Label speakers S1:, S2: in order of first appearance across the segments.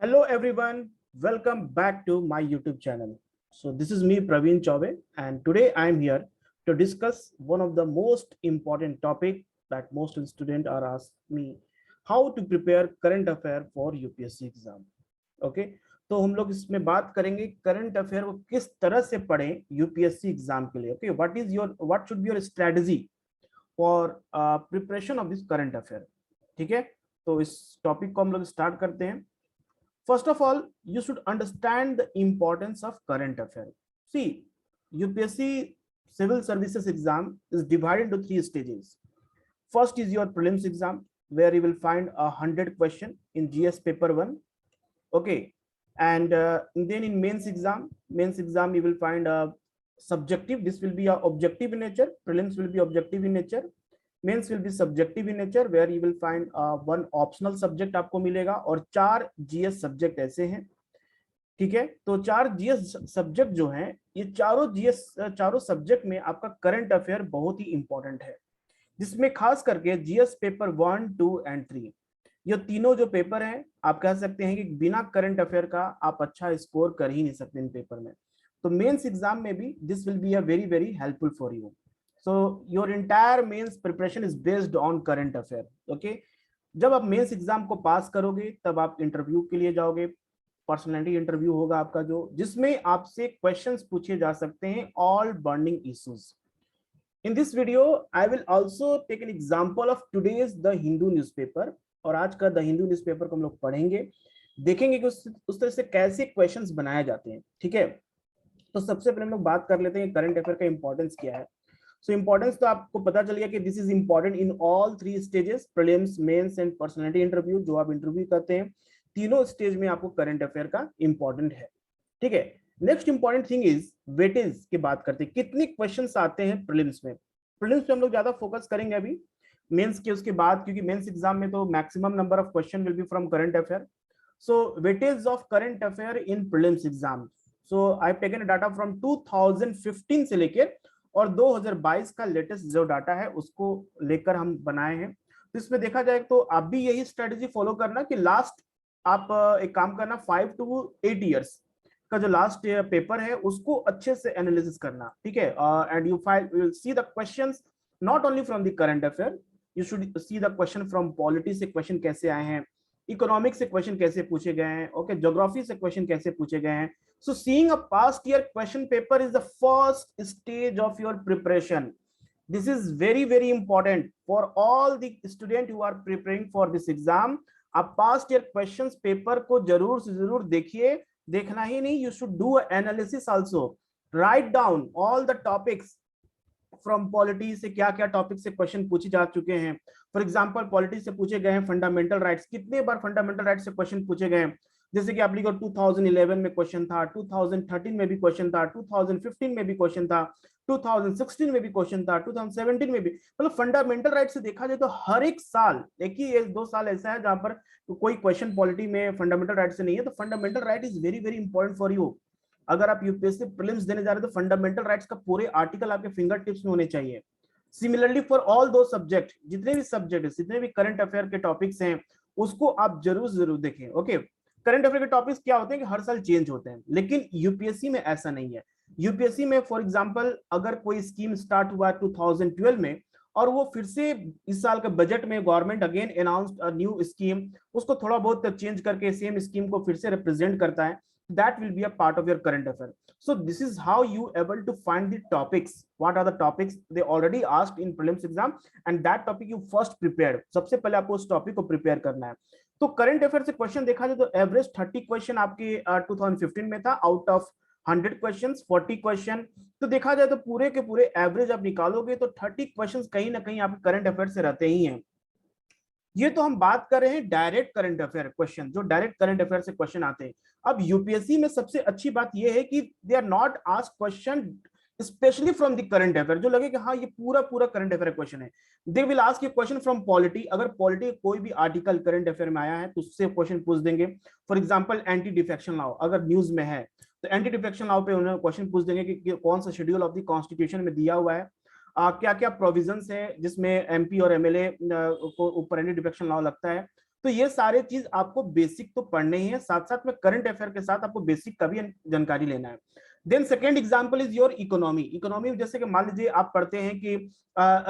S1: Hello everyone, welcome back to my YouTube channel. So this is me Praveen Chaube and today I am here to discuss one of the most important topic that most students are asking me, how to prepare current affair for UPSC exam. Okay, तो हम लोग इसमें बात करेंगे current affair को किस तरह से पढ़ें यूपीएससी एग्जाम के लिए. Okay, what should be your strategy for preparation of this current affair. ठीक है, तो इस टॉपिक को हम लोग स्टार्ट करते हैं. First of all, you should understand the importance of current affair. See, UPSC Civil Services exam is divided into three stages. First is your prelims exam, where you will find 100 question in GS paper 1. Okay, and then in mains exam you will find a subjective. This will be a objective in nature. Prelims will be objective in nature. Mains will be subjective in nature where you will find one optional subject आपको मिलेगा और 4 GS subject ऐसे हैं. ठीक है, तो 4 GS subject जो हैं, ये चारों सब्जेक्ट में आपका करंट अफेयर बहुत ही इंपॉर्टेंट है, जिसमें खास करके जीएस पेपर 1, 2 एंड 3, ये तीनों जो पेपर हैं, आप कह सकते हैं कि बिना करंट अफेयर का आप अच्छा स्कोर कर ही नहीं सकते इन पेपर में. तो मेंस एग्जाम में भी this will be a very very helpful for you. So your entire mains preparation is based on current affair. Okay, जब आप मेंस एग्जाम को पास करोगे तब आप इंटरव्यू के लिए जाओगे. पर्सनालिटी इंटरव्यू होगा आपका, जिसमें आपसे क्वेश्चंस पूछे जा सकते हैं, all burning issues. In this video I will also take an example of today's the Hindu newspaper. और आज का द हिंदू न्यूज़पेपर को हम लोग पढ़ेंगे, देखेंगे कि उस तरह से कैसे क्वेश्चंस बनाए जाते हैं. ठीक है, तो सबसे पहले हम लोग बात कर लेते हैं करंट अफेयर का इंपॉर्टेंस क्या है. सो इंपॉर्टेंस तो आपको पता चल गया कि this is important in all 3 stages, prelims, mains and personality interview. जो आप इंटरव्यू करते हैं, तीनों स्टेज में आपको करंट अफेयर का इंपॉर्टेंट है. ठीक है, next important thing is weightage की बात करते हैं. कितने क्वेश्चंस आते हैं प्रीलिम्स में. प्रीलिम्स पे हम लोग ज्यादा फोकस करेंगे अभी, मेंस के उसके बाद, क्योंकि मेंस एग्जाम में तो maximum number of question will be from current affair. So weightage of current affair in prelims exam. So I have taken data from 2015 से लेकर और 2022 का लेटेस्ट जो डाटा है उसको लेकर हम बनाए हैं. तो इसमें देखा जाए तो आप भी यही स्ट्रेटेजी फॉलो करना कि लास्ट आप एक काम करना, 5 to 8 इयर्स का जो लास्ट पेपर है उसको अच्छे से एनालिसिस करना. ठीक है, and you see the questions not only from the current affair, you should see the question from polity से क्वेश्चन कैसे आए हैं, इकोनॉमिक्स से क्वेश्चन कैसे पूछे गए हैं, ओके, ज्योग्राफी से क्वेश्चन कैसे पूछे गए हैं. So seeing a past year question paper is the first stage of your preparation. This is very very important for all the student who are preparing for this exam. आप past year questions paper को जरूर से जरूर देखिए. देखना ही नहीं, you should do analysis also. Write down all the topics from polity से, क्या क्या टॉपिक से क्वेश्चन पूछे जा चुके हैं. फॉर एग्जांपल पॉलिटी से पूछे गए हैं फंडामेंटल राइट्स. कितने बार फंडामेंटल राइट्स से क्वेश्चन पूछे गए हैं, जैसे कि आप लिखो 2011 में क्वेश्चन था, 2013 में भी क्वेश्चन था, 2015 में भी क्वेश्चन था, 2016 में भी क्वेश्चन था, 2017 में भी. मतलब फंडामेंटल राइट से देखा जाए तो हर एक साल, एक ही 1-2 साल ऐसा है जहां पर कोई क्वेश्चन पॉलिटी में फंडामेंटल राइट से नहीं है. तो fundamental right is very very important for you. अगर आप यूपीएससी प्रीलिम्स देने जा रहे हो तो फंडामेंटल राइट्स का पूरे आर्टिकल आपके फिंगर टिप्स में होने चाहिए. सिमिलरली फॉर ऑल दो सब्जेक्ट, जितने भी सब्जेक्ट है, जितने भी करंट अफेयर के टॉपिक्स हैं, उसको आप जरूर जरूर देखें. ओके, करंट अफेयर के टॉपिक्स क्या होते हैं कि हर साल चेंज होते हैं, लेकिन यूपीएससी में ऐसा नहीं है. यूपीएससी में फॉर एग्जांपल अगर कोई स्कीम स्टार्ट हुआ 2012 में और वो फिर से इस साल के बजट में government again announced a new scheme, उसको थोड़ा बहुत चेंज करके सेम स्कीम को फिर से रिप्रेजेंट करता है, that will be a part of your current affair. So this is how you able to find the topics. What are the topics they already asked in prelims exam and that topic you first prepared. सबसे पहले आपको उस topic को prepare करना है. तो current affair से question देखा जाए तो एवरेज 30 क्वेश्चन आपके 2015 में था. Out of 100 questions 40 question. तो देखा जाए तो पूरे के पूरे एवरेज आप निकालोगे तो 30 क्वेश्चंस कहीं ना कहीं आपके करंट अफेयर से रहते ही हैं. ये तो हम बात कर रहे हैं डायरेक्ट करंट अफेयर क्वेश्चन, जो डायरेक्ट करंट अफेयर से क्वेश्चन आते हैं. अब यूपीएससी में सबसे अच्छी बात यह है कि they are not asked question specially from the current affair, जो लगे कि हाँ ये पूरा पूरा करंट अफेयर क्वेश्चन है. They will ask you question from polity. अगर पॉलिटी कोई भी आर्टिकल करंट अफेयर में आया है तो उससे क्वेश्चन पूछ देंगे. For example anti defection law अगर न्यूज में है तो एंटी डिफेक्शन लॉ पे उन्हें क्वेश्चन पूछ देंगे कि कौन सा शेड्यूल ऑफ द कॉन्स्टिट्यूशन में दिया हुआ है, क्या क्या प्रोविजंस है जिसमें एमपी और एमएलए को ऊपर एंटी डिफेक्शन लॉ लगता है. तो ये सारे चीज आपको बेसिक तो पढ़ने ही है, साथ साथ में करंट अफेयर के साथ आपको बेसिक का भी जानकारी लेना है। Then second example is your economy. Economy जैसे कि मान लीजिए आप पढ़ते हैं कि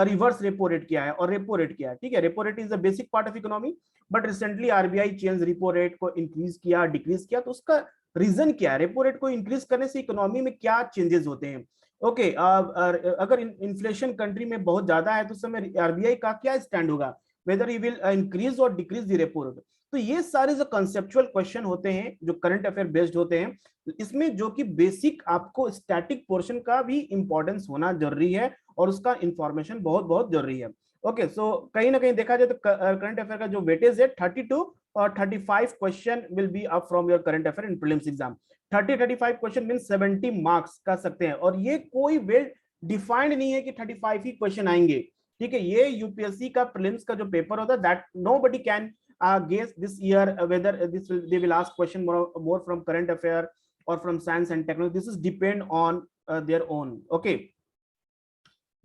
S1: रिवर्स रेपो रेट क्या है और रेपो रेट क्या है, ठीक है। Repo rate is the basic part of economy, but recently RBI change repo rate को इंक्रीज किया, डिक्रीज किया, तो उसका रीजन क्या है, रेपो रेट को इंक्रीज करने से इकोनॉमी में क्या चेंजेस होते हैं। ओके अगर इन्फ्लेशन कंट्री में बहुत ज्यादा है तो उस समय आरबीआई का क्या स्टैंड होगा, वेदर ही विल इंक्रीज और डिक्रीज द रेपो रेट। तो ये सारे जो कंसेप्चुअल क्वेश्चन होते हैं जो करंट अफेयर बेस्ड होते हैं, इसमें जो कि बेसिक आपको स्टैटिक पोर्शन का भी इंपॉर्टेंस होना जरूरी है और उसका इंफॉर्मेशन बहुत बहुत जरूरी है। ओके सो कहीं ना कहीं देखा जाए तो करंट अफेयर का जो वेटेज है 32 और 35 question will be up from your current affair in prelims exam. 30-35 question mean 70 marks का सकते हैं, और ये कोई वेल डिफाइंड नहीं है कि 35 ही क्वेश्चन आएंगे, ठीक है। ये यूपीएससी का प्रीलिम्स का जो पेपर होता है that nobody can guess this year whether they will ask question more from current affair or from science and technology. This is depend on their own. Okay,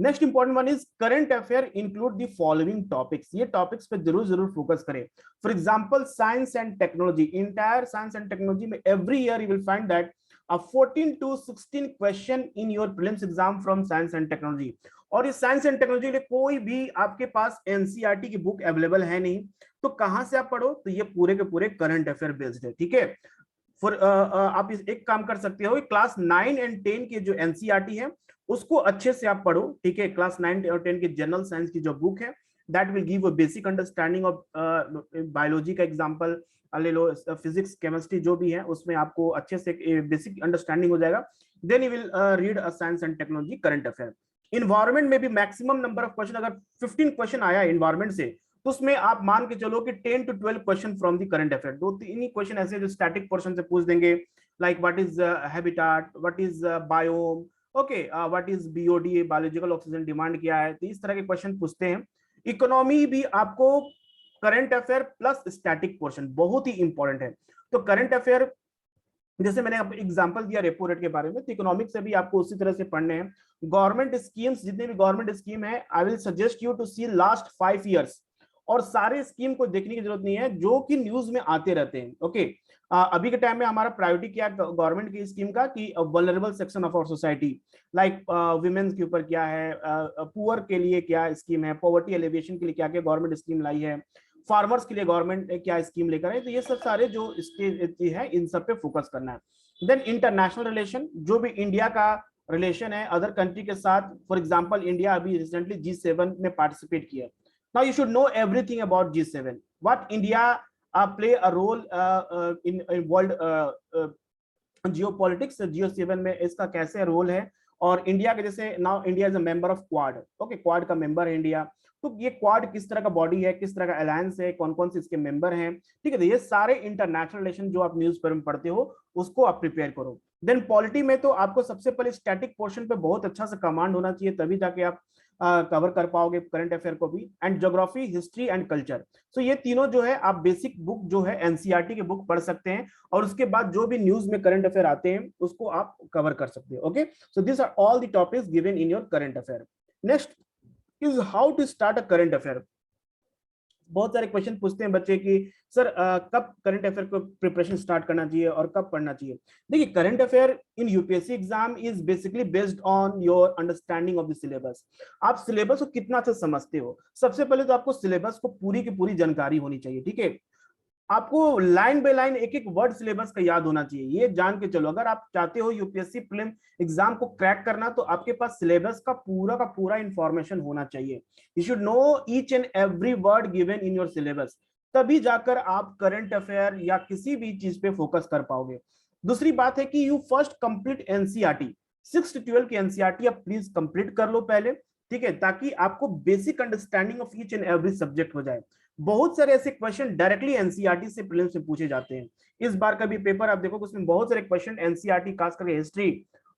S1: next important one is current affair include the following topics. ये topics पे जरूर जरूर focus करें। For example science and technology, entire science and technology में every year you will find that 14 to 16 question in your prelims exam from science and technology. और इस science and technology के लिए कोई भी आपके पास एनसीईआरटी की बुक अवेलेबल है नहीं, तो कहां से आप पढ़ो, तो ये पूरे के पूरे करंट अफेयर बेस्ड है, ठीक है। फॉर आप एक काम कर सकते हो, क्लास 9 एंड 10 के जो एनसीईआरटी है उसको अच्छे से आप पढ़ो, ठीक है। क्लास 9 और 10 की जनरल साइंस की जो बुक है that will give a basic understanding of biology का एग्जांपल ले लो, फिजिक्स केमिस्ट्री जो भी है उसमें आपको अच्छे से बेसिक अंडरस्टैंडिंग हो जाएगा। Then you will read a science and technology current affair. Environment में भी मैक्सिमम नंबर ऑफ क्वेश्चन, अगर 15 क्वेश्चन आया इन्वायरमेंट से तो उसमें आप मान के चलो कि 10 to 12 question from the current affair. दो तीन ही क्वेश्चन ऐसे जो स्टैटिक पोर्शन से पूछ देंगे, like what is habitat, what is biome, okay what is BOD, biological oxygen demand क्या है, तो इस तरह के क्वेश्चन पूछते हैं। इकोनॉमी भी आपको current affair plus static portion बहुत ही इंपॉर्टेंट है। तो करंट अफेयर जैसे मैंने एग्जांपल दिया रेपो रेट के बारे में, तो इकोनॉमिक्स से भी आपको उसी तरह से पढ़ने हैं। गवर्नमेंट स्कीम्स, जितने भी गवर्नमेंट स्कीम है, I will suggest you to see last 5 years, और सारे स्कीम को देखने की जरूरत नहीं है जो कि न्यूज में आते रहते हैं। ओके अभी के टाइम में हमारा प्रायोरिटी क्या है गवर्नमेंट की स्कीम का, कि vulnerable section of our society, like womens के ऊपर क्या है, पुअर के लिए क्या स्कीम है, पॉवर्टी एलिवेशन के लिए क्या क्या गवर्नमेंट स्कीम लाई है, फार्मर्स के लिए गवर्नमेंट क्या स्कीम लेकर है। तो ये सब सारे जो स्टेज है इन सब पे फोकस करना है। देन इंटरनेशनल रिलेशन, जो भी इंडिया का रिलेशन है अदर कंट्री के साथ। फॉर एग्जांपल इंडिया अभी रिसेंटली G7 में पार्टिसिपेट किया। Now you should know everything about G7, what India play a role in world geopolitics, G7 में इसका कैसे रोल है। और इंडिया के जैसे now India is a member of quad, okay quad का मेंबर है इंडिया। तो ये क्वाड किस तरह का बॉडी है, किस तरह का अलायंस है, कौन कौन से इसके मेंबर हैं, ठीक है। तो ये सारे इंटरनेशनल रिलेशन जो आप न्यूज पेपर में पढ़ते हो उसको आप प्रिपेयर करो। देन पॉलिटी में तो आपको सबसे पहले स्टैटिक पोर्शन पे बहुत अच्छा से कमांड होना चाहिए, तभी जाके आप कवर कर पाओगे करंट अफेयर को भी। And geography, history and culture, so ये तीनों जो है आप बेसिक बुक जो है एनसीईआरटी की बुक पढ़ सकते हैं, और उसके बाद जो भी न्यूज में करंट अफेयर आते हैं उसको आप कवर कर सकते हो। Okay so this are all the topics given in your current affair. Next is how to start a current affair. बहुत सारे क्वेश्चन पूछते हैं बच्चे कि सर कब करंट अफेयर को प्रिपरेशन स्टार्ट करना चाहिए और कब पढ़ना चाहिए। देखिए current affair in UPSC exam is basically based on your understanding of the syllabus. आप सिलेबस को कितना अच्छा समझते हो। सबसे पहले तो आपको सिलेबस को पूरी की पूरी जानकारी होनी चाहिए, ठीक है। आपको लाइन बाय लाइन एक एक वर्ड सिलेबस का याद होना चाहिए। ये जान के चलो अगर आप चाहते हो यूपीएससी प्रीलिम एग्जाम को क्रैक करना, तो आपके पास सिलेबस का पूरा इंफॉर्मेशन होना चाहिए। You should know each and every word given in your syllabus, तभी जाकर आप करंट अफेयर या किसी भी चीज पे फोकस कर पाओगे। दूसरी बात है कि you first complete NCERT, 6 to 12 की एनसीईआरटी आप प्लीज कंप्लीट कर लो पहले, ठीक है, ताकि आपको basic understanding of each and every subject हो जाए। बहुत सारे ऐसे क्वेश्चन डायरेक्टली एनसीईआरटी से प्रीलिम्स में पूछे जाते हैं। इस बार का भी पेपर आप देखो उसमें बहुत सारे क्वेश्चन एनसीईआरटी, खास करके हिस्ट्री,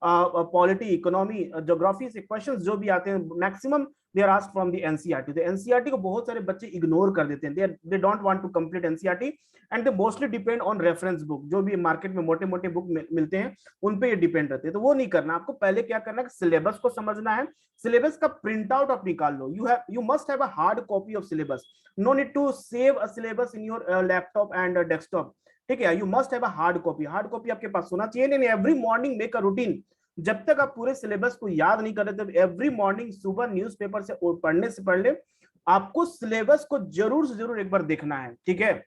S1: पॉलिटी, इकोनॉमी, ज्योग्राफी से क्वेश्चंस जो भी आते हैं maximum they are asked from the NCERT. तो एनसीईआरटी को बहुत सारे बच्चे इग्नोर कर देते हैं, they don't want to complete NCERT and they mostly depend on reference book, जो भी मार्केट में मोटे मोटे बुक मिलते हैं उन पे ये डिपेंड रहते हैं। तो वो नहीं करना, आपको पहले क्या करना है, सिलेबस को समझना है, सिलेबस का प्रिंट आउट आप निकाल लो, you must have a hard copy of syllabus, no need to save a syllabus in your laptop and desktop, ठीक है, you must have a hard copy, hard copy आपके पास होना चाहिए। नहीं, every morning make a routine, जब तक आप पूरे सिलेबस को याद नहीं कर रहे तब एवरी मॉर्निंग सुबह न्यूज़पेपर से पढ़ने से पहले आपको सिलेबस को जरूर से जरूर एक बार देखना है, ठीक है,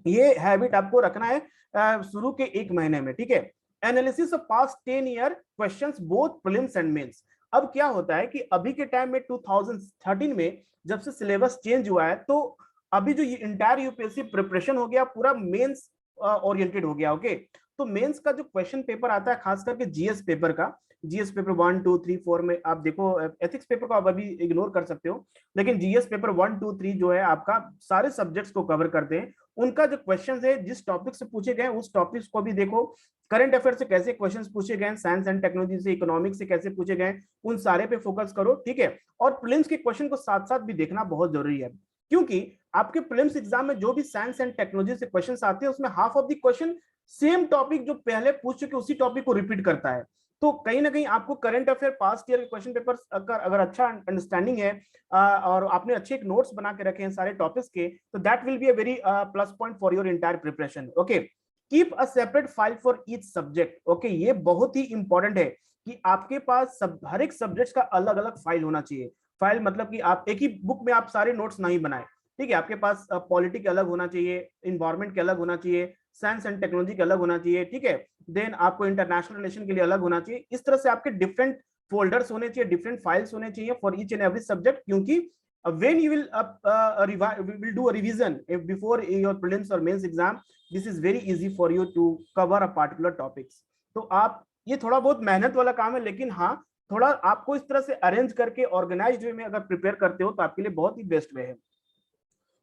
S1: ये हैबिट आपको रखना है शुरू के 1 महीने में, ठीक है। Analysis of past 10 year questions both prelims and mains. अब क्या होता है कि अभी के टाइम में 2013 में जब से सिलेबस चेंज हुआ है, तो अभी जो ये इंटायर यूपीएससी प्रिपरेशन हो गया पूरा मेंस ओरिएंटेड हो गया, ओके। तो मेंस का जो क्वेश्चन पेपर आता है, खास करके जीएस पेपर का, जीएस पेपर 1 2 3 4 में आप देखो, एथिक्स पेपर को आप अभी इग्नोर कर सकते हो, लेकिन जीएस पेपर 1 2 3 जो है आपका सारे सब्जेक्ट्स को कवर करते हैं। उनका जो क्वेश्चन है जिस टॉपिक से पूछे गए उस टॉपिक्स को भी देखो, करंट अफेयर से कैसे क्वेश्चंस पूछे गए, साइंस एंड टेक्नोलॉजी से, इकोनॉमिक्स से कैसे पूछे गए, उन सारे पे फोकस करो, ठीक है। और प्रीलिम्स के क्वेश्चन को साथ साथ भी देखना बहुत जरूरी है, क्योंकि आपके प्रीलिम्स एग्जाम में जो भी साइंस एंड टेक्नोलॉजी से क्वेश्चंस आते हैं उसमें half of the question same topic जो पहले पूछ चुके उसी टॉपिक को रिपीट करता है। तो कहीं ना कहीं आपको करंट अफेयर पास्ट ईयर के क्वेश्चन पेपर अगर अच्छा अंडरस्टैंडिंग है और आपने अच्छे एक नोट्स बना के रखे हैं सारे टॉपिक्स के, तो that will be a very plus point for your entire preparation, okay. Keep a separate file for each subject, okay, ये बहुत ही इंपॉर्टेंट है कि आपके पास हर एक सब्जेक्ट का अलग अलग फाइल होना चाहिए। फाइल मतलब कि आप एक ही बुक में आप सारे नोट्स नहीं बनाए, ठीक है, आपके पास पॉलिटी के अलग होना चाहिए, इन्वायरमेंट के अलग होना चाहिए, साइंस एंड टेक्नोलॉजी के अलग होना चाहिए, ठीक है, देन आपको इंटरनेशनल रिलेशन के लिए अलग होना चाहिए। इस तरह से आपके डिफरेंट फोल्डर्स होने चाहिए, डिफरेंट फाइल्स होने चाहिए for each and every subject, क्योंकि when you will do a revision before your prelims or mains exam, this is very easy for you to cover a particular topics। तो आप ये थोड़ा बहुत मेहनत वाला काम है, लेकिन हाँ, थोड़ा आपको इस तरह से अरेंज करके ऑर्गेनाइज्ड वे में अगर प्रिपेयर करते हो तो आपके लिए बहुत ही बेस्ट वे है।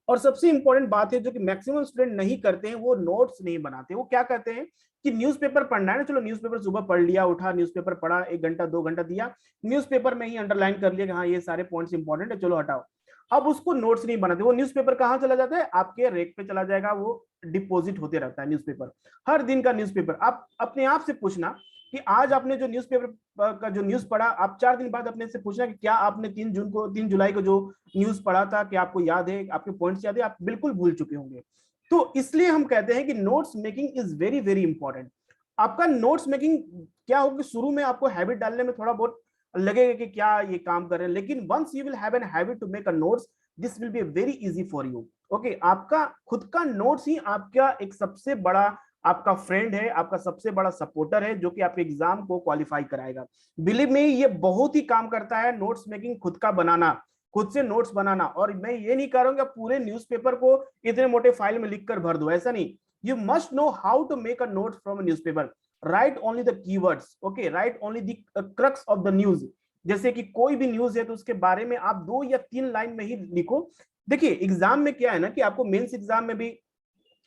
S1: और सबसे इंपॉर्टेंट बात है जो कि मैक्सिमम स्टूडेंट नहीं करते हैं, वो नोट्स नहीं बनाते। वो क्या करते हैं कि न्यूज़पेपर पढ़ना है ना, चलो न्यूज़पेपर सुबह पढ़ लिया, उठा न्यूज़पेपर पढ़ा, 1 घंटा 2 घंटा दिया, न्यूज़पेपर में ही अंडरलाइन कर लिया कि हाँ ये सारे पॉइंट्स इंपॉर्टेंट है, चलो हटाओ। अब उसको नोट्स नहीं बनाते, वो न्यूज़पेपर कहाँ चला जाता है, आपके रेक पे चला जाएगा, वो डिपॉजिट होते रहता है न्यूज़पेपर, हर दिन का न्यूज़पेपर। आप अपने आप से पूछना कि आज आपने जो न्यूज़पेपर का जो न्यूज़ पढ़ा, आप 4 दिन बाद अपने से पूछना कि क्या आपने 3 जुलाई को जो न्यूज़ पढ़ा था, कि आपको याद है, आपके पॉइंट्स याद है, आप बिल्कुल भूल चुके होंगे। तो इसलिए हम कहते हैं कि notes making is very very important. आपका नोट्स मेकिंग क्या होगा, शुरू में आपको हैबिट डालने में थोड़ा बहुत लगेगा कि क्या ये काम कर रहे हैं, लेकिन once you will have an habit to make a notes, this will be very easy for you, okay. आपका खुद का नोट्स ही आपका एक सबसे बड़ा आपका फ्रेंड है, आपका सबसे बड़ा सपोर्टर है, जो कि आपके एग्जाम को क्वालिफाई कराएगा। बिलीव मी, ये बहुत ही काम करता है नोट्स मेकिंग, खुद का बनाना, खुद से नोट्स बनाना। और मैं ये नहीं कह रहा हूं कि पूरे न्यूज़पेपर को इतने मोटे फाइल में लिखकर भर दो, ऐसा नहीं। You must know how to make a notes from a newspaper, write only the keywords, okay, write only the crux of the news. जैसे कि कोई भी न्यूज है तो उसके बारे में आप 2 या 3 लाइन में ही लिखो। देखिए एग्जाम में क्या है ना कि आपको मेंस एग्जाम में भी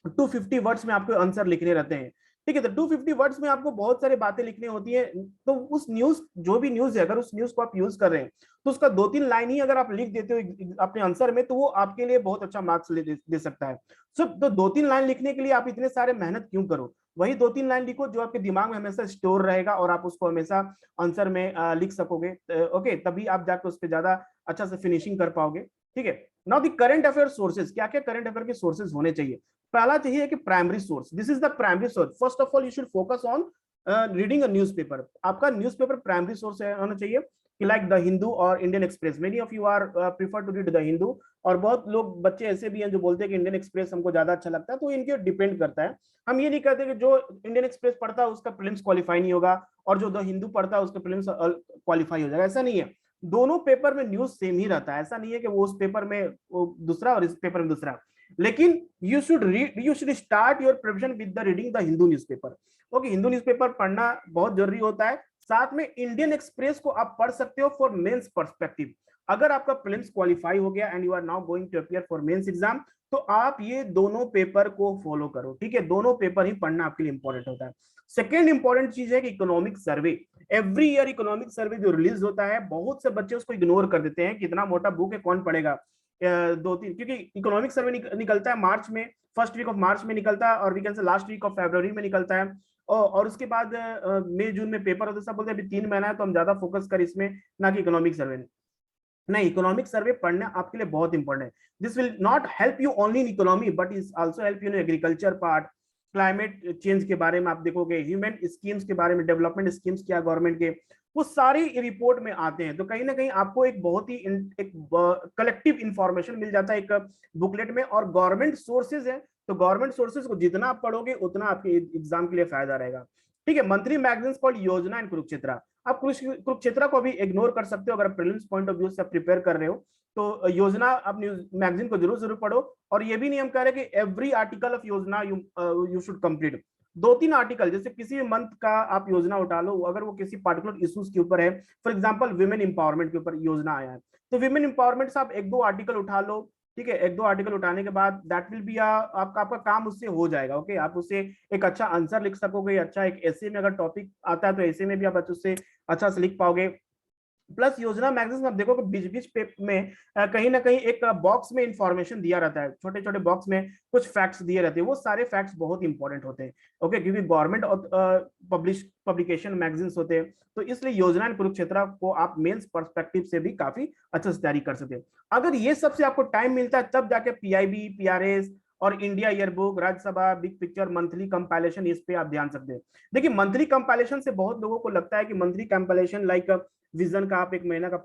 S1: 250 वर्ड्स में आपको आंसर लिखने रहते हैं, ठीक है। तो 250 वर्ड्स में आपको बहुत सारी बातें लिखनी होती है। तो उस न्यूज, जो भी न्यूज है, अगर उस न्यूज को आप यूज कर रहे हैं तो उसका 2-3 लाइन ही अगर आप लिख देते हो अपने आंसर में, तो वो आपके लिए बहुत अच्छा मार्क्स दे सकता है। सो तो 2-3 लाइन लिखने के लिए आप इतने सारे मेहनत क्यों करो, वही 2-3 लाइन लिखो जो आपके दिमाग में हमेशा स्टोर रहेगा और आप उसको हमेशा आंसर में लिख सकोगे, ओके, तभी आप जाकर उस पर ज्यादा अच्छा से फिनिशिंग कर पाओगे, ठीक है। Now the current affair sources, क्या क्या करंट अफेयर के सोर्सेज होने चाहिए। पहला चाहिए कि primary source, this is the primary source. First of all you should focus on reading a newspaper. आपका न्यूज़पेपर प्राइमरी सोर्स होना चाहिए, कि लाइक द हिंदू और Indian Express. Many of you are prefer to read the Hindu, और बहुत लोग बच्चे ऐसे भी हैं जो बोलते हैं कि इंडियन एक्सप्रेस हमको ज्यादा अच्छा लगता है। तो इनके डिपेंड करता है। हम ये नहीं कहते कि जो इंडियन एक्सप्रेस पढ़ता है उसका प्रीलिम्स क्वालिफाई नहीं होगा, और जो द हिंदू पढ़ता है उसका प्रीलिम्स क्वालिफाई हो जाएगा, ऐसा नहीं है। दोनों पेपर में न्यूज सेम ही रहता है, ऐसा नहीं है कि वो उस पेपर में वो दूसरा और इस पेपर में दूसरा। लेकिन you should start your preparation with the reading the Hindu newspaper, okay. Hindu newspaper पढ़ना बहुत जरूरी होता है। साथ में इंडियन एक्सप्रेस को आप पढ़ सकते हो फॉर मेंस पर्सपेक्टिव। अगर आपका प्रीलिम्स क्वालिफाई हो गया and you are now going to appear for mains exam, तो आप ये दोनों पेपर को फॉलो करो, ठीक है, दोनों पेपर ही पढ़ना आपके लिए इंपॉर्टेंट होता है। सेकेंड इंपॉर्टेंट चीज है कि economic survey, every year economic survey जो रिलीज होता है, बहुत से बच्चे उसको इग्नोर कर देते हैं, कितना मोटा बुक है कौन पढ़ेगा। दो तीन, क्योंकि इकोनॉमिक सर्वे निकलता है मार्च में, फर्स्ट वीक ऑफ मार्च में निकलता है, और we can say last week of फरवरी में निकलता है, और उसके बाद मई जून में पेपर होता है। सब बोलते हैं अभी 3 महीना है तो हम ज्यादा फोकस कर इसमें, ना कि इकोनॉमिक सर्वे। नहीं, इकोनॉमिक सर्वे पढ़ना आपके लिए बहुत इंपॉर्टेंट है। This will not help you only in economy but is also help you in agriculture part, climate change के बारे में आप देखोगे, ह्यूमन स्कीम्स के बारे में, डेवलपमेंट स्कीम्स क्या गवर्नमेंट के, वो सारी रिपोर्ट में आते हैं। तो कहीं ना कहीं आपको एक बहुत ही एक कलेक्टिव इंफॉर्मेशन मिल जाता है एक बुकलेट में। और गवर्नमेंट सोर्सेज है, तो गवर्नमेंट सोर्सेज को जितना आप पढ़ोगे उतना आपके एग्जाम के लिए फायदा रहेगा, ठीक है। मंथली मैगजीन्स कॉल्ड योजना एंड कुरुक्षेत्र, आप कुरुक्षेत्र को भी इग्नोर कर सकते हो अगर प्रीलिम्स पॉइंट ऑफ व्यू से प्रिपेयर कर रहे हो। तो योजना आप न्यूज मैगजीन को जरूर जरूर पढ़ो। और ये भी नहीं हम कह रहे कि एवरी आर्टिकल ऑफ योजना यू शुड कंप्लीट, 2-3 आर्टिकल, जैसे किसी भी मंथ का आप योजना उठा लो, अगर वो किसी पार्टिकुलर इश्यूज के ऊपर है, फॉर एग्जांपल विमेन इंपावरमेंट के ऊपर योजना आया है, तो विमेन इंपावरमेंट से आप 1-2 आर्टिकल उठा लो, ठीक है। 1-2 आर्टिकल उठाने के बाद दैट विल बी आपका काम उससे हो जाएगा, ओके। आप उससे एक अच्छा आंसर लिख सकोगे, अच्छा एक ऐसे में अगर टॉपिक आता है तो ऐसे में भी आप उससे अच्छा से लिख पाओगे। प्लस योजना मैगजीन आप देखो कि बीच बीच में कहीं ना कहीं एक बॉक्स में इंफॉर्मेशन दिया रहता है, छोटे छोटे बॉक्स में कुछ फैक्ट्स दिए रहते हैं, वो सारे फैक्ट्स बहुत इंपॉर्टेंट होते हैं, ओके, क्योंकि गवर्नमेंट पब्लिकेशन मैगजीन्स होते हैं। तो इसलिए योजना एंड कुरुक्षेत्र को आप मेंस पर्सपेक्टिव से भी काफी अच्छे से तैयारी कर सकते हैं। अगर ये सबसे आपको टाइम मिलता है तब जाके पीआईबी, पीआरएस और India yearbook, Rajya Sabha, big picture, monthly compilation, इस पे आप ध्यान सकते हैं। देखिए मंथली कंपाइलेशन से बहुत लोगों को लगता है कि मंथली कंपाइलेशन लाइक विजन का आप 1 महीना का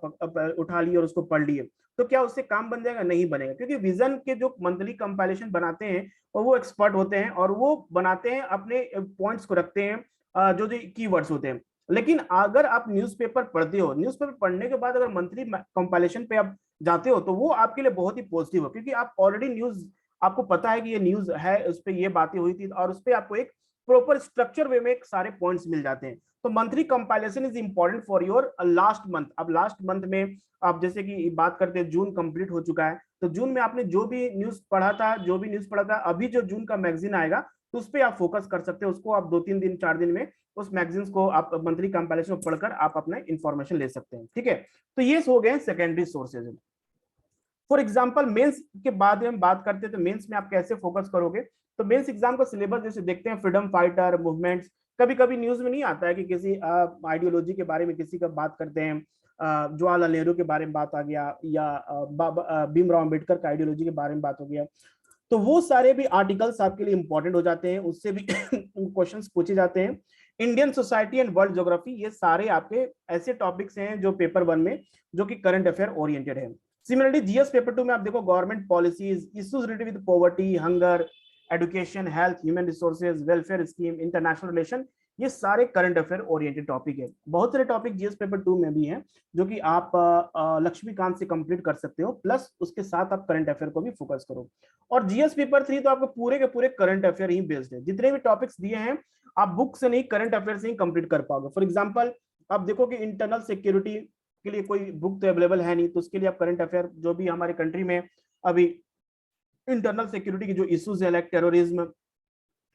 S1: उठा लिए और उसको पढ़ लिए तो क्या उससे काम बन जाएगा, नहीं बनेगा। क्योंकि विजन के जो मंथली कंपाइलेशन बनाते हैं और वो एक्सपर्ट होते हैं और वो बनाते हैं, अपने पॉइंट्स को रखते हैं जो जो कीवर्ड्स होते हैं। लेकिन अगर आप न्यूज़पेपर पढ़ते हो, न्यूज़पेपर पढ़ने के बाद अगर मंथली कंपाइलेशन पे आप जाते हो तो वो आपके लिए बहुत ही पॉजिटिव हो, क्योंकि आप ऑलरेडी न्यूज, आपको पता है कि ये न्यूज है, उस पर ये बातें हुई थी और उस पर आपको एक प्रॉपर स्ट्रक्चर वे में सारे पॉइंट्स मिल जाते हैं। तो monthly compilation is important for your last month. अब लास्ट मंथ में आप जैसे कि बात करते हैं, जून कंप्लीट हो चुका है, तो जून में आपने जो भी न्यूज पढ़ा था, अभी जो जून का मैगजीन आएगा तो उस पर आप फोकस कर सकते हो। उसको आप 2-3 दिन 4 दिन में उस मैगजीन को आप मंथली कंपाइलेशन पढ़कर आप अपना इंफॉर्मेशन ले सकते हैं, ठीक है। तो ये हो गए secondary sources. For example mains के बाद में हम बात करते हैं, तो मेंस में आप कैसे फोकस करोगे। तो मेंस एग्जाम का सिलेबस जैसे देखते हैं, फ्रीडम फाइटर, मूवमेंट्स, कभी कभी न्यूज में नहीं आता है कि किसी आइडियोलॉजी के बारे में किसी का बात करते हैं, जवाहरलाल नेहरू के बारे में बात आ गया, या भीमराव अम्बेडकर का आइडियोलॉजी के बारे में बात हो गया, तो वो सारे भी आर्टिकल्स आपके लिए इंपॉर्टेंट हो जाते हैं, उससे भी क्वेश्चंस पूछे जाते हैं। Indian society and world geography, ये सारे आपके ऐसे टॉपिक्स हैं जो पेपर 1 में जो कि करंट अफेयर ओरिएंटेड है। सिमिलरली जीएस पेपर 2 में आप देखो government policies, issues related with poverty, hunger, education, health, human resources, welfare scheme, international relation, ये सारे करंट अफेयर ओरिएंटेड टॉपिक है। बहुत सारे टॉपिक जीएस पेपर 2 में भी हैं जो कि आप लक्ष्मीकांत से कंप्लीट कर सकते हो, प्लस उसके साथ आप करंट अफेयर को भी फोकस करो। और जीएस पेपर 3 तो आपको पूरे के पूरे करंट अफेयर ही बेस्ड है, जितने भी टॉपिक्स दिए हैं आप बुक से नहीं, करंट अफेयर से ही कंप्लीट कर पाओगे। फॉर एग्जांपल आप देखो कि इंटरनल सिक्योरिटी के लिए कोई बुक तो अवेलेबल है नहीं, तो उसके लिए आप करंट अफेयर जो भी हमारे कंट्री में अभी इंटरनल सिक्योरिटी के जो इश्यूज है, लाइक टेररिज्म,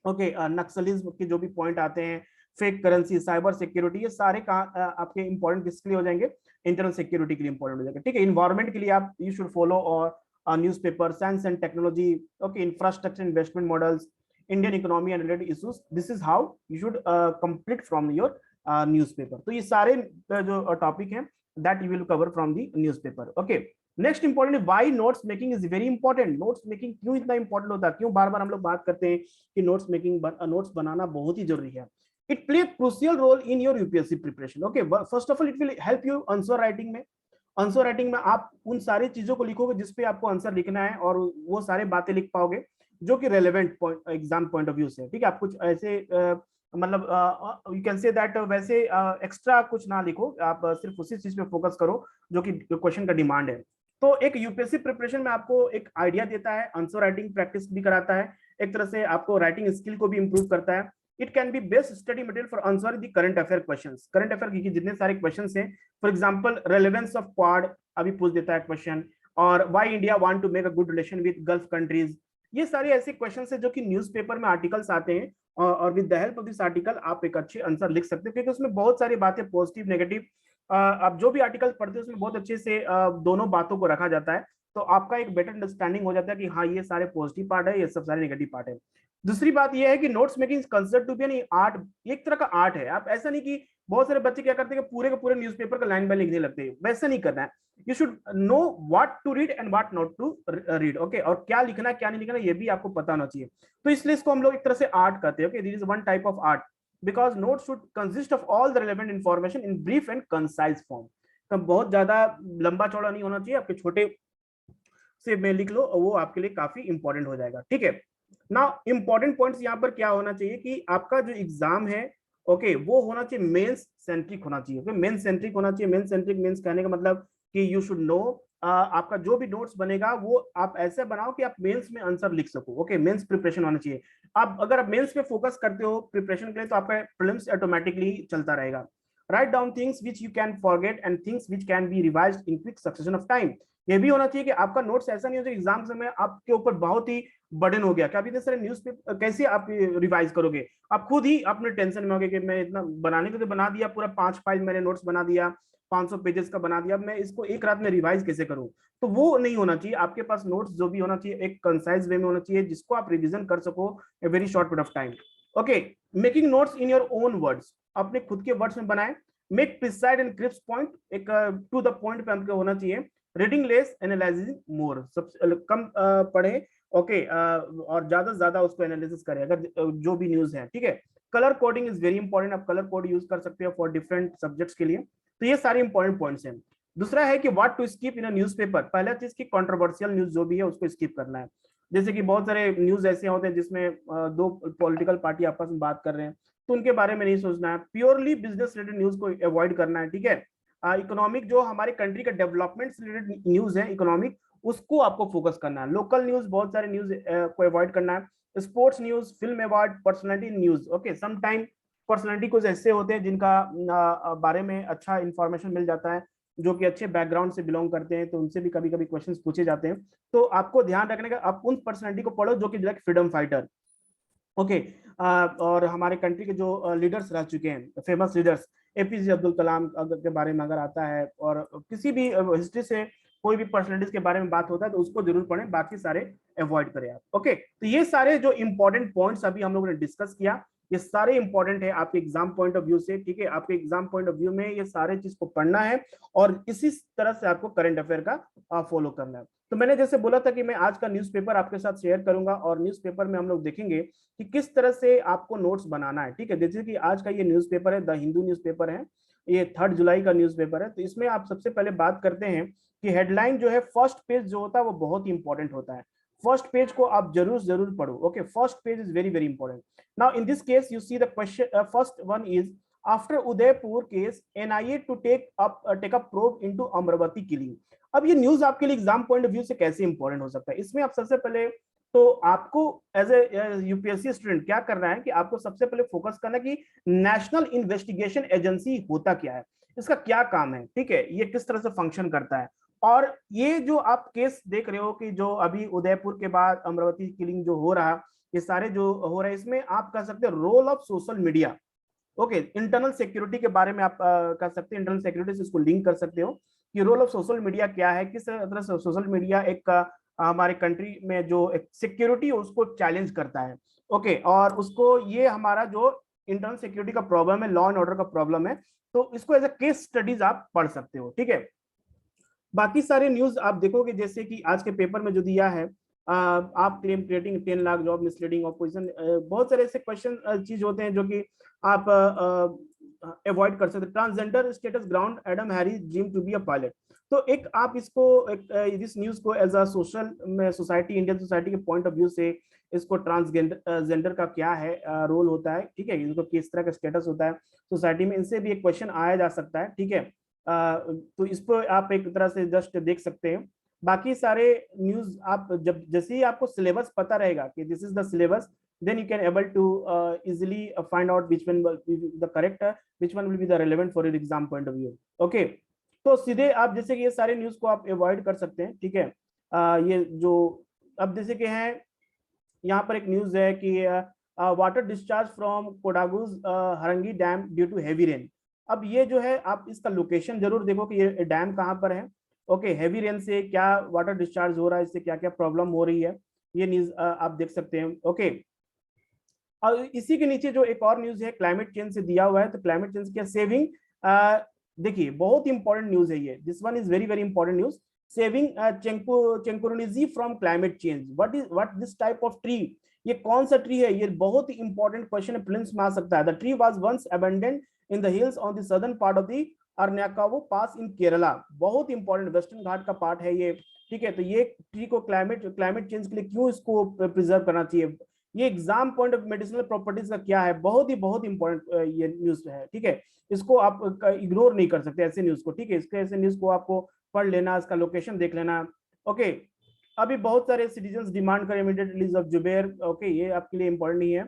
S1: ओके, नक्सलिज्म के जो भी पॉइंट आते हैं, फेक करेंसी, साइबर सिक्योरिटी, ये सारे आपके इंपॉर्टेंट किसके लिए हो जाएंगे, इंटरनल सिक्योरिटी के लिए इंपॉर्टेंट हो जाएगा, ठीक है। इन्वायरमेंट के लिए आप यू शुड फॉलो और newspaper, science and technology, okay, infrastructure investment models, Indian economy and related issues, this is how you should complete from your newspaper. तो ये सारे जो टॉपिक हैं that you will cover from the newspaper, okay. Next important, why notes making is very important. Notes making क्यों इतना important होता है, क्यों बार बार हम लोग बात करते हैं कि नोट्स बनाना बहुत ही जरूरी है। It play crucial role in your UPSC preparation, okay. First of all it will help you answer writing में। आंसर राइटिंग में आप उन सारी चीजों को लिखोगे जिसपे आपको आंसर लिखना है, और वो सारे बातें लिख पाओगे जो कि relevant exam point of view से, ठीक है। आप कुछ ऐसे मतलब यू कैन से दैट वैसे एक्स्ट्रा कुछ ना लिखो, आप सिर्फ उसी चीज पे फोकस करो जो कि क्वेश्चन का डिमांड है। तो एक यूपीएससी प्रिपरेशन में आपको एक आइडिया देता है, आंसर राइटिंग प्रैक्टिस भी कराता है, एक तरह से आपको राइटिंग स्किल को भी इंप्रूव करता है। It can be best study material for answer the current affair questions. Current affair की जितने सारे क्वेश्चंस हैं, for example relevance of Quad अभी पूछ देता है क्वेश्चन, और why India want to make a good relation with Gulf countries. ये सारे ऐसे क्वेश्चन है जो कि न्यूज़पेपर में आर्टिकल्स आते हैं, और with the help of this article आप एक अच्छे आंसर लिख सकते हैं, क्योंकि उसमें बहुत सारी बातें पॉजिटिव नेगेटिव, आप जो भी आर्टिकल पढ़ते हैं उसमें बहुत अच्छे से दोनों बातों को रखा जाता है, तो आपका एक बेटर अंडरस्टैंडिंग हो जाता है कि हाँ ये सारे पॉजिटिव पार्ट है, ये सब सारे नेगेटिव पार्ट है। दूसरी बात ये है कि notes making considered to be an art, एक तरह का आर्ट है। आप ऐसा नहीं कि बहुत सारे बच्चे क्या करते हैं कि पूरे के पूरे न्यूज़पेपर का लाइन बाय लिखने लगते हैं, वैसा नहीं करना है। You should know what to read and what not to read, okay, और क्या लिखना क्या नहीं लिखना ये भी आपको पता होना चाहिए। तो इसलिए इसको हम लोग एक तरह से आर्ट कहते हैं, okay, this is one type of art, because note should consist of all the relevant information in brief and concise form. तो बहुत ज्यादा लंबा चौड़ा नहीं होना चाहिए, आपके छोटे से में लिख लो, वो आपके लिए काफी इंपॉर्टेंट हो जाएगा, ठीक है ना। इंपॉर्टेंट पॉइंट्स यहाँ पर क्या होना चाहिए कि आपका जो एग्जाम है, ओके, वो होना चाहिए मेंस सेंट्रिक होना चाहिए, ओके, मेंस सेंट्रिक होना चाहिए। मेंस सेंट्रिक मींस कहने का मतलब कि यू शुड नो, आपका जो भी नोट्स बनेगा वो आप ऐसे बनाओ कि आप मेंस में आंसर लिख सको, ओके, मेंस प्रिपरेशन होना चाहिए। आप अगर आप मेंस पे फोकस करते हो प्रिपरेशन के लिए, तो आपका प्रीलिम्स ऑटोमेटिकली चलता रहेगा। Write down things which you can forget and things which can be revised in quick succession of time. ये भी होना चाहिए कि आपका नोट्स ऐसा नहीं हो जो एग्जाम समय आपके ऊपर बहुत ही बर्डन हो गया कि आप इतने सारे न्यूज पेपर कैसे आप रिवाइज करोगे, आप खुद ही अपने टेंशन में होगे कि मैं इतना बनाने को तो बना दिया, पूरा 5 फाइल मैंने नोट्स बना दिया, 500 पेजेस का बना दिया, मैं इसको एक रात में रिवाइज कैसे करूं। तो वो नहीं होना चाहिए। आपके पास नोट्स जो भी होना चाहिए एक कंसाइज वे में होना चाहिए, जिसको आप रिविजन कर सको a very short period of time. Okay, making notes in your own words, अपने खुद के वर्ड्स में बनाए। Make precise and crisp point, एक टू द पॉइंट पे हमको होना चाहिए। रीडिंग लेस एनालाइजिंग मोर, सबसे कम पढ़े, ओके, और ज्यादा से ज्यादा उसको एनालिसिस करें अगर जो भी न्यूज है, ठीक है। Colour coding is very important, आप कलर कोड यूज कर सकते हो फॉर डिफरेंट सब्जेक्ट्स के लिए। तो ये सारे इंपॉर्टेंट पॉइंट्स हैं। दूसरा है कि what to skip in a newspaper, पहला चीज की कंट्रोवर्शियल न्यूज जो भी है उसको स्किप करना है। जैसे कि बहुत सारे न्यूज ऐसे होते हैं जिसमें दो पॉलिटिकल पार्टी आपस में बात कर रहे हैं, तो उनके बारे में नहीं सोचना है। प्योरली बिजनेस रिलेटेड न्यूज को अवॉइड करना है, ठीक है। इकोनॉमिक जो हमारे कंट्री का डेवलपमेंट से रिलेटेड न्यूज है इकोनॉमिक, उसको आपको फोकस करना है। लोकल न्यूज, बहुत सारे न्यूज को अवॉइड करना है। Sports news, film award, personality news, okay, sometime personality कुछ ऐसे होते हैं जिनका बारे में अच्छा इंफॉर्मेशन मिल जाता है, जो कि अच्छे बैकग्राउंड से बिलोंग करते हैं, तो उनसे भी कभी कभी क्वेश्चंस पूछे जाते हैं। तो आपको ध्यान रखने का, आप उन पर्सनालिटी को पढ़ो जो कि लाइक फ्रीडम फाइटर, ओके, और हमारे कंट्री के जो लीडर्स रह चुके हैं, famous leaders, APJ Abdul Kalam के बारे में अगर आता है, और किसी भी हिस्ट्री से कोई भी पर्सनालिटीज के बारे में बात होता है तो उसको जरूर पढ़ें, बाकी सारे अवॉइड करें आप, ओके। तो ये सारे जो इंपॉर्टेंट पॉइंट्स अभी हम लोगों ने डिस्कस किया, ये सारे इंपॉर्टेंट है आपके एग्जाम पॉइंट ऑफ व्यू से, ठीक है। आपके एग्जाम पॉइंट ऑफ व्यू में ये सारे चीज को पढ़ना है, और इसी तरह से आपको करंट अफेयर का फॉलो करना है। तो मैंने जैसे बोला था कि मैं आज का न्यूज़पेपर आपके साथ शेयर करूंगा, और न्यूज़पेपर में हम लोग देखेंगे कि किस तरह से आपको नोट्स बनाना है, ठीक है। जैसे कि आज का ये न्यूज़पेपर है, द हिंदू न्यूज़पेपर है, ये 3 जुलाई का न्यूज़पेपर है। तो इसमें आप सबसे पहले बात करते हैं कि हेडलाइन जो है, फर्स्ट पेज जो होता है वो बहुत ही इंपॉर्टेंट होता है। फर्स्ट पेज को आप जरूर जरूर पढ़ो, okay, first page is very very important. Now in this case you see the question, first one is after Udaipur case NIA to take up probe into Amravati killing. अब ये न्यूज आपके लिए एग्जाम पॉइंट ऑफ व्यू से कैसे important हो सकता है, इसमें आप सबसे पहले तो आपको एज ए यूपीएससी स्टूडेंट क्या करना है कि आपको सबसे पहले फोकस करना है कि नेशनल इन्वेस्टिगेशन एजेंसी होता क्या है, इसका क्या काम है, ठीक है, ये किस तरह से फंक्शन करता है। और ये जो आप केस देख रहे हो कि जो अभी उदयपुर के बाद अमरावती किलिंग जो हो रहा, ये सारे जो हो रहे हैं, इसमें आप कह सकते हो role of social media, okay, internal security के बारे में आप कर सकते हैं, इंटरनल सिक्योरिटी से इसको लिंक कर सकते हो कि रोल ऑफ सोशल मीडिया क्या है, किस तरह से सोशल मीडिया एक हमारे कंट्री में जो एक सिक्योरिटी उसको चैलेंज करता है, ओके, और उसको ये हमारा जो इंटरनल सिक्योरिटी का प्रॉब्लम है, लॉ एंड ऑर्डर का प्रॉब्लम है, तो इसको एज अ केस स्टडीज आप पढ़ सकते हो, ठीक है। बाकी सारे न्यूज आप देखोगे, जैसे कि आज के पेपर में जो दिया है, आप claim creating 10 lakh job misleading opposition, बहुत सारे ऐसे क्वेश्चन चीज होते हैं जो कि आप अवॉइड कर सकते हैं। Transgender status ground Adam Harris dream to be a pilot, तो एक आप इसको इस न्यूज को एज अ सोशल में सोसाइटी, इंडियन सोसाइटी के पॉइंट ऑफ व्यू से इसको ट्रांसजेंडर जेंडर का क्या है रोल होता है, ठीक है, इनको किस तरह का स्टेटस होता है सोसाइटी में, इनसे भी एक क्वेश्चन आया जा सकता है, ठीक है। तो इस पर आप एक तरह से जस्ट देख सकते हैं। बाकी सारे न्यूज आप जब जैसे ही आपको सिलेबस पता रहेगा कि this is the syllabus, then you can able to easily find out which one will be the correct, which one will be the relevant for your exam point of view, okay। तो सीधे आप जैसे कि ये सारे news को आप avoid कर सकते हैं, ठीक है। ये जो अब जैसे कि है, यहाँ पर एक न्यूज है कि water discharge from Kodagu's Harangi dam due to heavy rain. अब ये जो है आप इसका लोकेशन जरूर देखो कि ये डैम कहाँ पर है। ओके, हैवी रेन से क्या वाटर डिस्चार्ज हो रहा है, इससे क्या क्या प्रॉब्लम हो रही है, ये न्यूज आप देख सकते हैं। ओके, और इसी के नीचे जो एक और न्यूज है क्लाइमेट चेंज से दिया हुआ है, तो क्लाइमेट चेंज के सेविंग, देखिए बहुत इंपॉर्टेंट न्यूज है ये, this one is very very important news. Saving Chenkurinji from climate change, what this type of tree, ये कौन सा ट्री है, ये बहुत ही इंपॉर्टेंट क्वेश्चन है, प्रीलिम्स में आ सकता है। The tree was once abundant in the hills on the southern part of the Aryankavu pass in Kerala, बहुत इंपॉर्टेंट वेस्टर्न घाट का पार्ट है ये, ठीक है। तो ये ट्री को क्लाइमेट चेंज के लिए क्यों इसको प्रिजर्व करना चाहिए, ये exam point of medicinal properties का क्या है, बहुत इंपॉर्टेंट ये न्यूज है, ठीक है। इसको आप इग्नोर नहीं कर सकते ऐसे न्यूज को, ठीक है। इसके ऐसे न्यूज को आपको पढ़ लेना, इसका लोकेशन देख लेना। ओके, अभी बहुत सारे सिटीजन डिमांड करें immediate release of Zubair, okay, ये आपके लिए इंपॉर्टेंट नहीं है।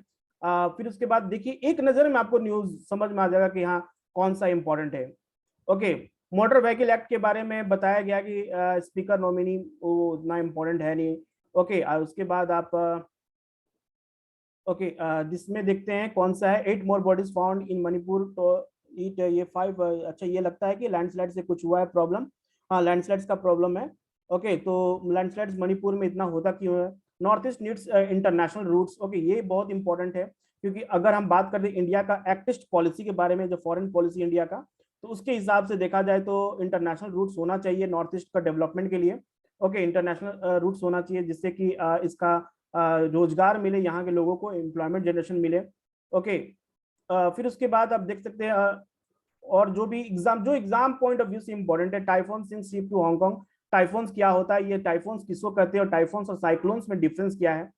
S1: फिर उसके बाद देखिए एक नजर में आपको न्यूज समझ में आ जाएगा कि हाँ कौन सा इंपॉर्टेंट है। ओके, मोटर व्हीकल एक्ट के बारे में बताया गया कि स्पीकर नॉमिनी वो उतना इंपॉर्टेंट है नहीं। ओके, उसके बाद आप ओके जिसमें देखते हैं कौन सा है, 8 मोर बॉडीज फाउंड इन मणिपुर, तो इट ये 5, अच्छा ये लगता है कि लैंडस्लाइड से कुछ हुआ है प्रॉब्लम, हाँ लैंडस्लाइड्स का प्रॉब्लम है। ओके, तो लैंडस्लाइड्स मणिपुर में इतना होता क्यों है। North east needs international routes, okay ये बहुत इंपॉर्टेंट है, क्योंकि अगर हम बात करें इंडिया का एक्टिस्ट पॉलिसी के बारे में, जो फॉरेन पॉलिसी इंडिया का, तो उसके हिसाब से देखा जाए तो इंटरनेशनल रूट्स होना चाहिए नॉर्थ ईस्ट का डेवलपमेंट के लिए। ओके, इंटरनेशनल रूट्स होना चाहिए जिससे कि इसका रोजगार मिले, यहाँ के लोगों को एम्प्लॉयमेंट जनरेशन मिले। ओके, फिर उसके बाद आप देख सकते हैं और जो भी एग्जाम पॉइंट ऑफ व्यू से इंपॉर्टेंट है, typhoon sinks ship to Hong Kong, typhoons क्या होता है, ये टाइफोन्स किसको कहते हैं, और टाइफोन्स और साइक्लोन्स में डिफरेंस क्या है।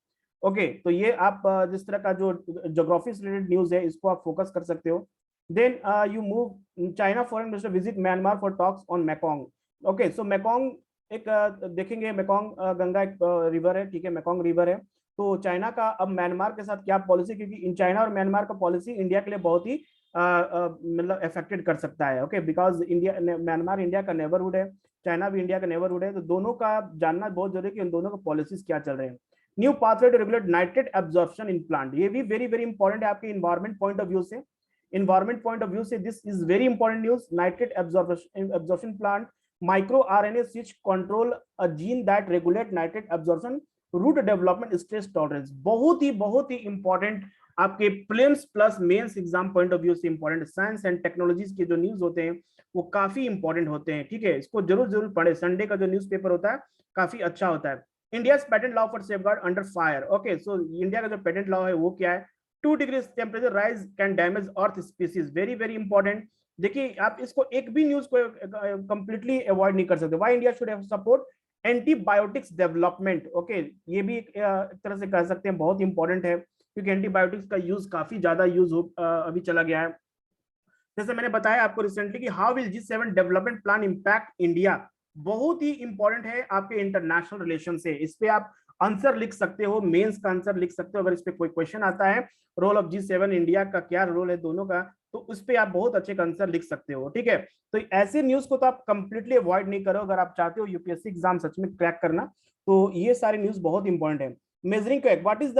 S1: ओके, तो ये आप जिस तरह का जो ज्योग्राफी से रिलेटेड न्यूज है इसको आप फोकस कर सकते हो। Then you move, China foreign minister visit Myanmar for talks on Mekong. Okay, so Mekong एक देखेंगे, मैकोंग गंगा एक रिवर है, ठीक है, मैकोंग रिवर है। तो चाइना का अब म्यांमार के साथ क्या पॉलिसी, क्योंकि इन चाइना और म्यांमार का पॉलिसी इंडिया के लिए बहुत ही मतलब अफेक्टेड कर सकता है। Okay, because India Myanmar India का नेबरहुड है, चाइना भी इंडिया का नेबरहुड है, तो दोनों का जानना बहुत जरूरी है कि उन दोनों का पॉलिसीज क्या चल रहे हैं। New pathway to regulate nitrate absorption in plant, ये भी वेरी वेरी इंपॉर्टेंट है आपके इन्वायरमेंट पॉइंट ऑफ व्यू से। इन्वायरमेंट पॉइंट ऑफ व्यू से this is very important news. Nitrate absorption plant, micro RNA switch control a gene that regulate nitrate absorption, root development, stress tolerance, बहुत ही important आपके prelims plus mains exam point of view से important. Science and technologies के जो news होते हैं वो काफी इंपॉर्टेंट होते हैं, ठीक है, इसको जरूर जरूर पढ़े। संडे का जो न्यूज़पेपर होता है काफी अच्छा होता है। India patent law for safeguard under fire, okay, so India का जो पेटेंट लॉ है वो क्या है, 2 degree temperature rise can damage earth species, very very important. देखिए आप इसको एक भी न्यूज को कंप्लीटली अवॉइड नहीं कर सकते। Why India should support antibiotics development, okay, ये भी एक तरह से कह सकते हैं बहुत इंपॉर्टेंट है, क्योंकि एंटीबायोटिक्स का यूज काफी ज्यादा यूज अभी चला गया है। जैसे मैंने बताया आपको रिसेंटली कि how will G7 development plan impact India, बहुत ही इंपॉर्टेंट है आपके इंटरनेशनल रिलेशन से। इस पे आप आंसर लिख सकते हो, मेंस का आंसर लिख सकते हो, अगर इस पे कोई क्वेश्चन आता है रोल ऑफ G7 इंडिया का क्या रोल है दोनों का, तो उस पे आप बहुत अच्छे आंसर लिख सकते हो, ठीक है। तो ऐसे न्यूज को तो आप कंप्लीटली अवॉइड नहीं करो अगर आप चाहते हो यूपीएससी एग्जाम सच में क्रैक करना, तो ये सारे न्यूज बहुत इंपॉर्टेंट है। Measuring quake, what is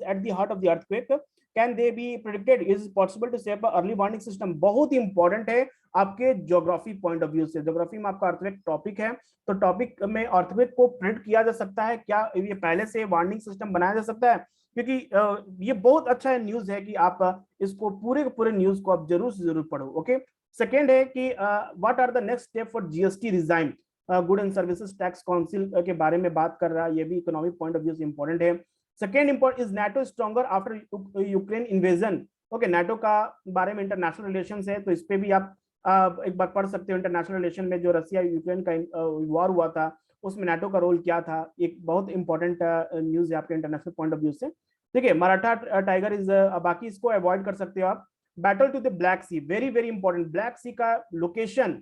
S1: at the heart of the earthquake, can they be predicted, is possible to set early warning system, बहुत ही इंपॉर्टेंट है आपके ज्योग्राफी पॉइंट ऑफ व्यू से। ज्योग्राफी में आपका अर्थक्वेक टॉपिक है, तो टॉपिक में अर्थक्वेक को प्रिडिक्ट किया जा सकता है क्या, ये पहले से वार्निंग सिस्टम बनाया जा सकता है, क्योंकि ये बहुत अच्छा न्यूज है कि आप इसको पूरे न्यूज को आप जरूर से जरूर पढ़ो। ओके, सेकेंड है कि what are the next step for GST regime, good and services tax council के बारे में बात कर रहा है, ये भी इकोनॉमिक पॉइंट ऑफ व्यू से इंपॉर्टेंट है। Second important is NATO stronger after Ukraine invasion, okay, NATO का बारे में इंटरनेशनल रिलेशन है, तो इस पे भी आप एक बार पढ़ सकते हो। इंटरनेशनल रिलेशन में जो रसिया यूक्रेन का वॉर हुआ था उसमें NATO का रोल क्या था, एक बहुत इंपॉर्टेंट न्यूज है आपके इंटरनेशनल पॉइंट ऑफ व्यू से, ठीक है। मराठा टाइगर इज, बाकी इसको अवॉइड कर सकते हो आप। Battle to the black sea, very very important, black sea का लोकेशन,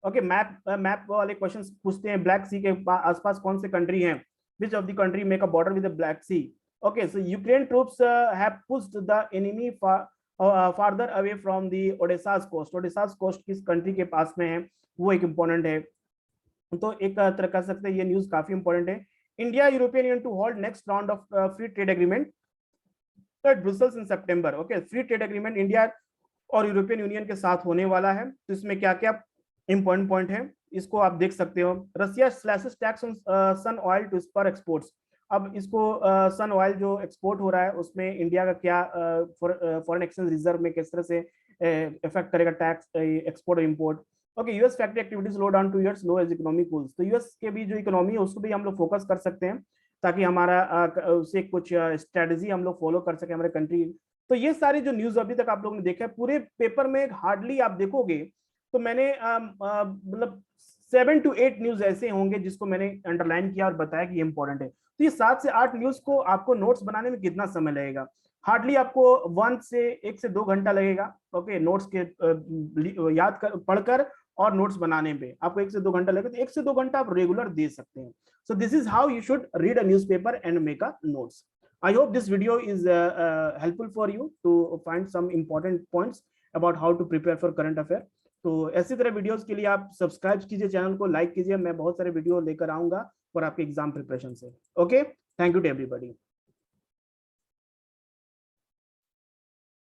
S1: ओके, मैप वाले क्वेश्चन पूछते हैं, ब्लैक सी के आसपास कौन से कंट्री हैं, which of the country make a border with the Black Sea, okay, so Ukraine troops have pushed the enemy farther away from the Odisha coast, Odisha coast किस country के पास में है, वो एक इंपॉर्टेंट है। तो एक तरह कह सकते हैं ये न्यूज काफी इंपॉर्टेंट है। India European Union to hold next round of free trade agreement at Brussels in September. Okay, free trade agreement India और यूरोपियन यूनियन के साथ होने वाला है। तो इसमें क्या क्या इंपॉर्टेंट पॉइंट है, इसको आप देख सकते हो। Russia slashes tax on sun oil to spur exports. अब इसको सन ऑयल जो एक्सपोर्ट हो रहा है उसमें इंडिया का क्या फॉरेन एक्सचेंज रिजर्व में किस तरह से इफेक्ट करेगा टैक्स एक्सपोर्ट और import. Okay, US factory activities slow down 2 years लो एज इकोनॉमी कूल्स। तो यूएस के भी जो इकोनॉमी है उसको भी हम लोग फोकस कर सकते हैं ताकि हमारा उससे कुछ स्ट्रेटजी हम लोग फॉलो कर सके हमारे कंट्री। तो ये सारी जो न्यूज अभी तक आप लोगों ने देखा है, पूरे पेपर में हार्डली आप देखोगे तो मैंने मतलब 7 to 8 न्यूज ऐसे होंगे जिसको मैंने अंडरलाइन किया और बताया कि ये इंपॉर्टेंट है। तो ये 7 से 8 न्यूज को आपको नोट्स बनाने में कितना समय लगेगा? हार्डली आपको 1 से 2 घंटा लगेगा। ओके, नोट्स के याद कर पढ़कर और नोट्स बनाने पे आपको 1 से 2 घंटा लगेगा। तो 1 से 2 घंटा आप रेगुलर दे सकते हैं। So this is how you should read a newspaper and make a notes. I hope this video is helpful for you to find some important points about how to prepare for current affair. तो ऐसी तरह videos के लिए आप subscribe कीजिए, channel को like कीजिए। मैं बहुत सारे वीडियो लेकर आऊंगा और आपके एग्जाम प्रिपरेशन से। Okay, thank you to everybody.